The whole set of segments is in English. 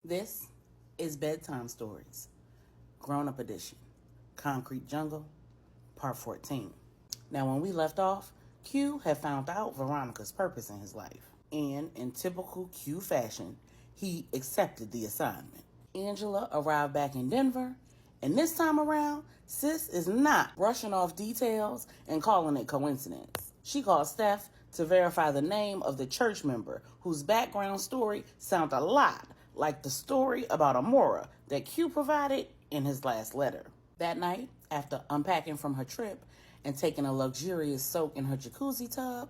This is Bedtime Stories, Grownup Edition, Concrete Jungle, Part 14. Now, when we left off, Q had found out Veronica's purpose in his life, and in typical Q fashion, he accepted the assignment. Angela arrived back in Denver, and this time around, Sis is not brushing off details and calling it coincidence. She called Steph to verify the name of the church member whose background story sounded a lot like the story about Amora that Q provided in his last letter. That night, after unpacking from her trip and taking a luxurious soak in her jacuzzi tub,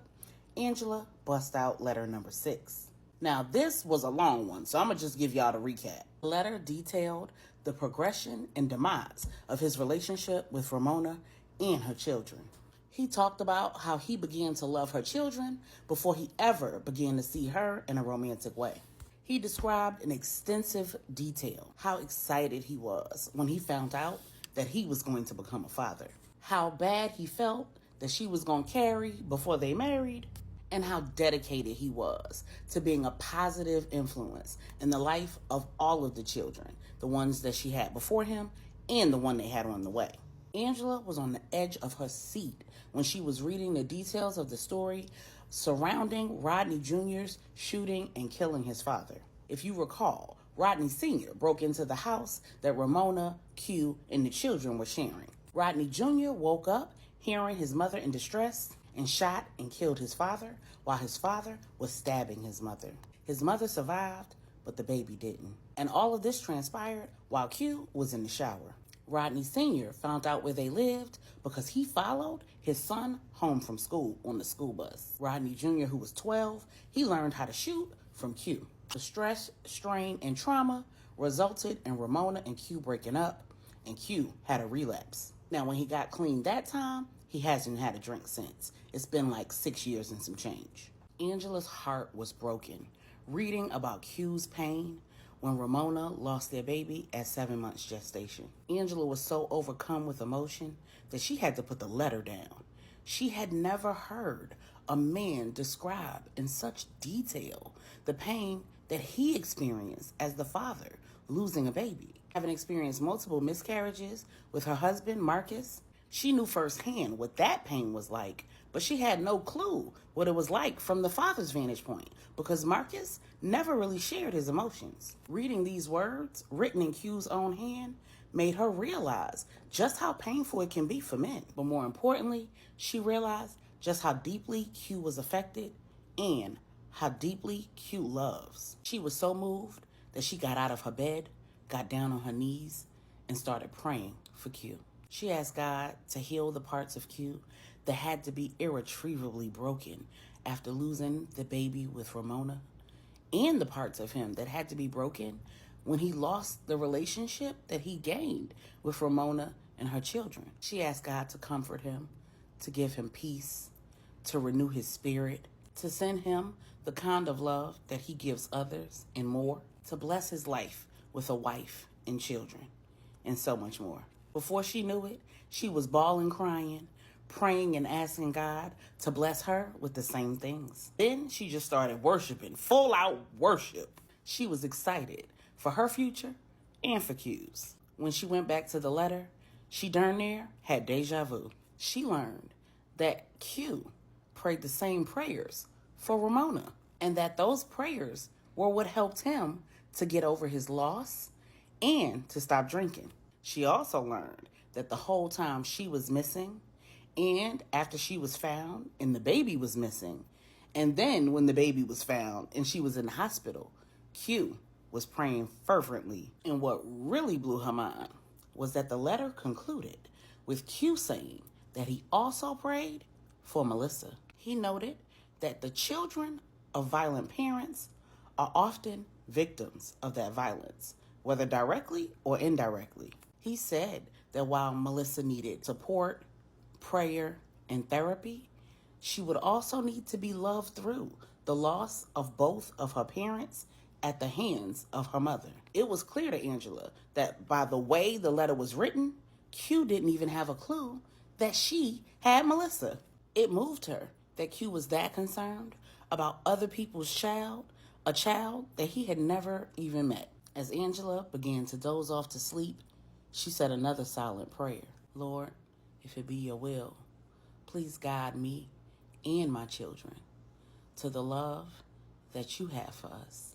Angela bust out letter number 6. Now, this was a long one, so I'm going to just give y'all the recap. The letter detailed the progression and demise of his relationship with Ramona and her children. He talked about how he began to love her children before he ever began to see her in a romantic way. He described in extensive detail how excited he was when he found out that he was going to become a father, how bad he felt that she was going to carry before they married, and how dedicated he was to being a positive influence in the life of all of the children, the ones that she had before him and the one they had on the way. Angela was on the edge of her seat when she was reading the details of the story surrounding Rodney Jr.'s shooting and killing his father. If you recall, Rodney Sr. broke into the house that Ramona, Q, and the children were sharing. Rodney Jr. woke up hearing his mother in distress and shot and killed his father while his father was stabbing his mother. His mother survived, but the baby didn't. And all of this transpired while Q was in the shower. Rodney Sr. found out where they lived because he followed his son home from school on the school bus. Rodney Jr., who was 12, he learned how to shoot from Q. The stress, strain, and trauma resulted in Ramona and Q breaking up, and Q had a relapse. Now, when he got clean that time, he hasn't had a drink since. It's been like 6 years and some change. Angela's heart was broken, reading about Q's pain when Ramona lost their baby at 7 months gestation. Angela was so overcome with emotion that she had to put the letter down. She had never heard a man describe in such detail the pain that he experienced as the father losing a baby. Having experienced multiple miscarriages with her husband, Marcus, she knew firsthand what that pain was like, but she had no clue what it was like from the father's vantage point because Marcus never really shared his emotions. Reading these words, written in Q's own hand, made her realize just how painful it can be for men. But more importantly, she realized just how deeply Q was affected and how deeply Q loves. She was so moved that she got out of her bed, got down on her knees, and started praying for Q. She asked God to heal the parts of Q that had to be irretrievably broken after losing the baby with Ramona, and the parts of him that had to be broken when he lost the relationship that he gained with Ramona and her children. She asked God to comfort him, to give him peace, to renew his spirit, to send him the kind of love that he gives others and more, to bless his life with a wife and children, and so much more. Before she knew it, she was bawling, crying, praying and asking God to bless her with the same things. Then she just started worshiping, full out worship. She was excited for her future and for Q's. When she went back to the letter, she darn near had deja vu. She learned that Q prayed the same prayers for Ramona, and that those prayers were what helped him to get over his loss and to stop drinking. She also learned that the whole time she was missing, and after she was found and the baby was missing, and then when the baby was found and she was in the hospital, Q was praying fervently. And what really blew her mind was that the letter concluded with Q saying that he also prayed for Melissa. He noted that the children of violent parents are often victims of that violence, whether directly or indirectly. He said that while Melissa needed support, prayer, and therapy, she would also need to be loved through the loss of both of her parents at the hands of her mother. It was clear to Angela that by the way the letter was written, Q didn't even have a clue that she had Melissa. It moved her that Q was that concerned about other people's child, a child that he had never even met. As Angela began to doze off to sleep, she said another silent prayer. Lord, if it be your will, please guide me and my children to the love that you have for us.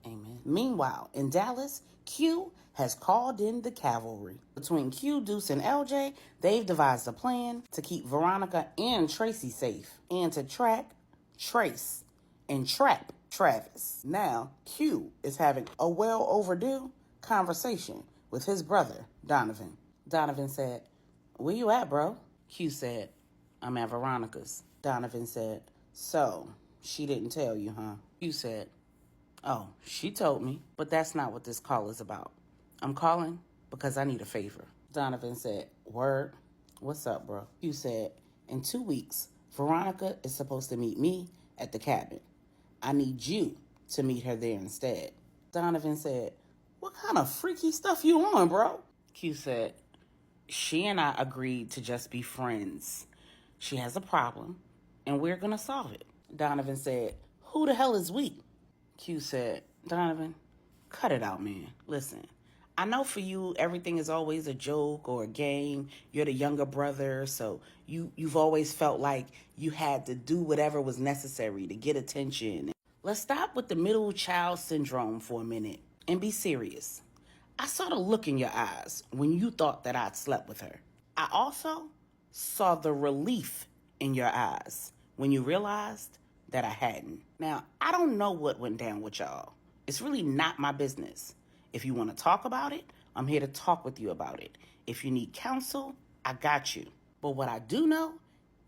Amen. Meanwhile, in Dallas, Q has called in the cavalry. Between Q, Deuce, and LJ, they've devised a plan to keep Veronica and Tracy safe and to track, trace, and trap Travis. Now, Q is having a well overdue conversation with his brother, Donovan. Donovan said, "Where you at, bro?" Q said, "I'm at Veronica's." Donovan said, "So, she didn't tell you, huh?" Q said, "Oh, she told me, but that's not what this call is about. I'm calling because I need a favor." Donovan said, "Word? What's up, bro?" Q said, "In 2 weeks, Veronica is supposed to meet me at the cabin. I need you to meet her there instead." Donovan said, "What kind of freaky stuff you on, bro?" Q said, "She and I agreed to just be friends. She has a problem, and we're going to solve it." Donovan said, "Who the hell is we?" Q said, "Donovan, cut it out, man. Listen, I know for you, everything is always a joke or a game. You're the younger brother, so you've always felt like you had to do whatever was necessary to get attention. Let's stop with the middle child syndrome for a minute and be serious. I saw the look in your eyes when you thought that I'd slept with her. I also saw the relief in your eyes when you realized that I hadn't. Now, I don't know what went down with y'all. It's really not my business. If you want to talk about it, I'm here to talk with you about it. If you need counsel, I got you. But what I do know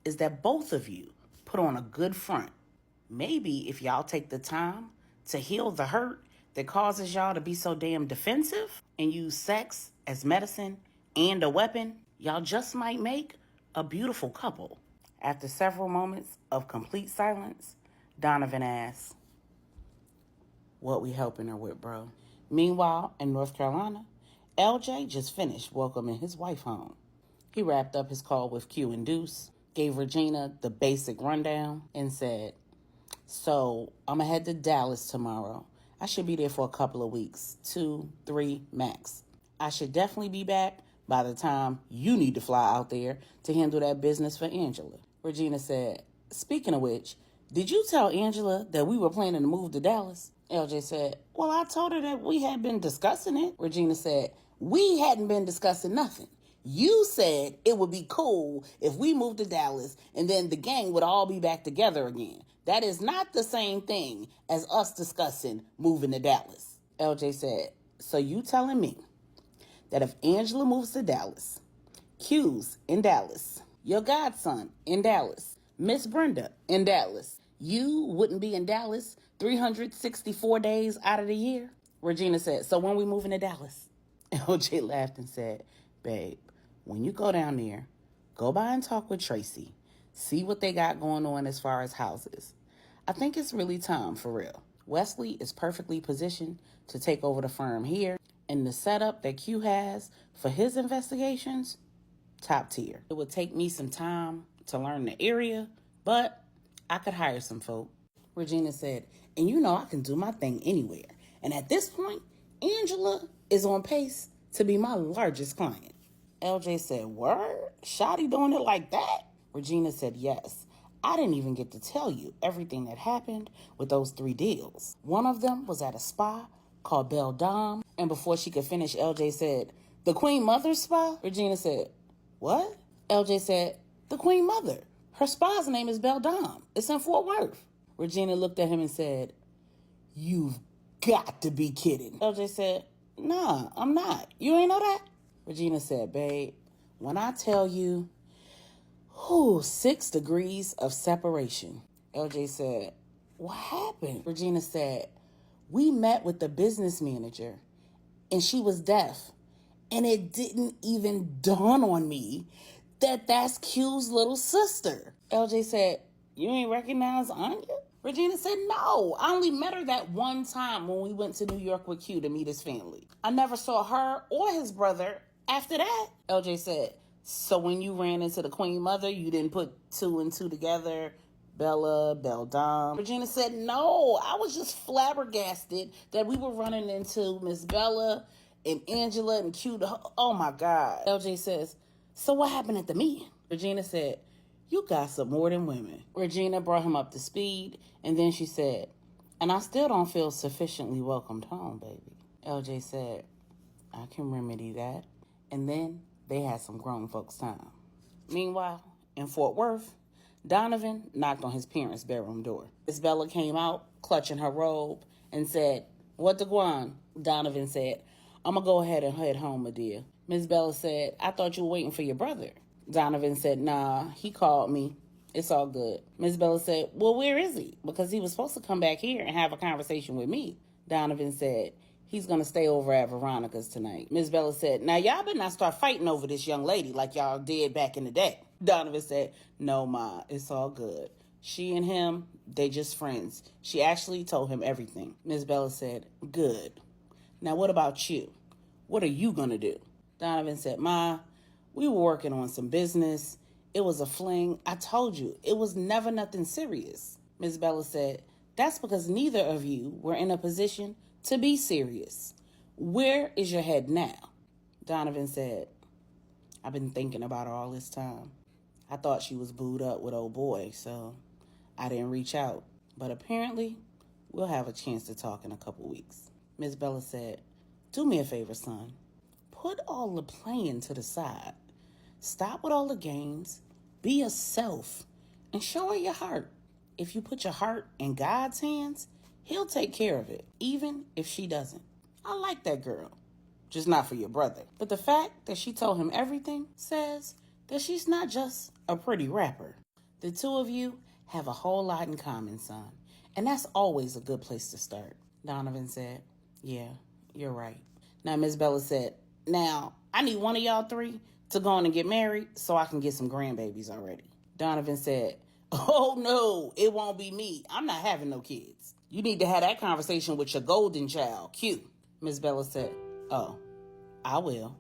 is that both of you put on a good front. Maybe if y'all take the time to heal the hurt that causes y'all to be so damn defensive and use sex as medicine and a weapon, y'all just might make a beautiful couple." After several moments of complete silence, Donovan asked, "What we helping her with, bro?" Meanwhile, in North Carolina, LJ just finished welcoming his wife home. He wrapped up his call with Q and Deuce, gave Regina the basic rundown, and said, "So, I'm going to head to Dallas tomorrow. I should be there for a couple of weeks, 2, 3 max. I should definitely be back by the time you need to fly out there to handle that business for Angela." Regina said, "Speaking of which, did you tell Angela that we were planning to move to Dallas?" LJ said, "Well, I told her that we had been discussing it." Regina said, "We hadn't been discussing nothing. You said it would be cool if we moved to Dallas and then the gang would all be back together again. That is not the same thing as us discussing moving to Dallas." LJ said, "So you telling me that if Angela moves to Dallas, Q's in Dallas, your godson in Dallas, Miss Brenda in Dallas, you wouldn't be in Dallas 364 days out of the year?" Regina said, "So when we moving to Dallas?" LJ laughed and said, "Babe, when you go down there, go by and talk with Tracy. See what they got going on as far as houses. I think it's really time for real. Wesley is perfectly positioned to take over the firm here, and the setup that Q has for his investigations, top tier. It would take me some time to learn the area, but I could hire some folk." Regina said, "And you know I can do my thing anywhere. And at this point, Angela is on pace to be my largest client." LJ said, "Word? Shotty doing it like that?" Regina said, "Yes. I didn't even get to tell you everything that happened with those 3 deals. One of them was at a spa called Bedtime." And before she could finish, LJ said, "The Queen Mother's spa?" Regina said, "What?" LJ said, "The Queen Mother. Her spa's name is Bedtime. It's in Fort Worth." Regina looked at him and said, "You've got to be kidding." LJ said, "Nah, I'm not. You ain't know that?" Regina said, "Babe, when I tell you, 6 degrees of separation." LJ said, "What happened?" Regina said, "We met with the business manager, and she was deaf. And it didn't even dawn on me that that's Q's little sister." LJ said, "You ain't recognize Anya?" Regina said, "No, I only met her that one time when we went to New York with Q to meet his family. I never saw her or his brother after that." LJ said, "So when you ran into the Queen Mother, you didn't put 2 and 2 together Bella, Beldam. Regina said, no, I was just flabbergasted that we were running into Miss Bella and Angela and Q. Oh my God. LJ says, so what happened at the meeting? Regina said, you gossip more than women. Regina brought him up to speed, and then she said, and I still don't feel sufficiently welcomed home, baby. LJ said, I can remedy that. And then they had some grown folks' time. Meanwhile, in Fort Worth, Donovan knocked on his parents' bedroom door. Miss Bella came out, clutching her robe, and said, what the guan? Donovan said, I'm going to go ahead and head home, my dear. Miss Bella said, I thought you were waiting for your brother. Donovan said, nah, he called me. It's all good. Miss Bella said, well, where is he? Because he was supposed to come back here and have a conversation with me. Donovan said, he's going to stay over at Veronica's tonight. Miss Bella said, now y'all better not start fighting over this young lady like y'all did back in the day. Donovan said, no, Ma, it's all good. She and him, they just friends. She actually told him everything. Miss Bella said, good. Now what about you? What are you going to do? Donovan said, Ma, we were working on some business. It was a fling. I told you, it was never nothing serious. Miss Bella said, that's because neither of you were in a position to be serious. Where is your head now? Donovan said, I've been thinking about her all this time. I thought she was booed up with old boy, so I didn't reach out. But apparently, we'll have a chance to talk in a couple weeks. Miss Bella said, do me a favor, son. Put all the playing to the side. Stop with all the games. Be yourself and show her your heart. If you put your heart in God's hands, he'll take care of it, even if she doesn't. I like that girl, just not for your brother. But the fact that she told him everything says that she's not just a pretty rapper. The two of you have a whole lot in common, son, and that's always a good place to start. Donovan said, yeah, you're right. Now, Miss Bella said, now, I need one of y'all three to go on and get married so I can get some grandbabies already. Donovan said, oh, no, it won't be me. I'm not having no kids. You need to have that conversation with your golden child, Q. Miss Bella said, oh, I will.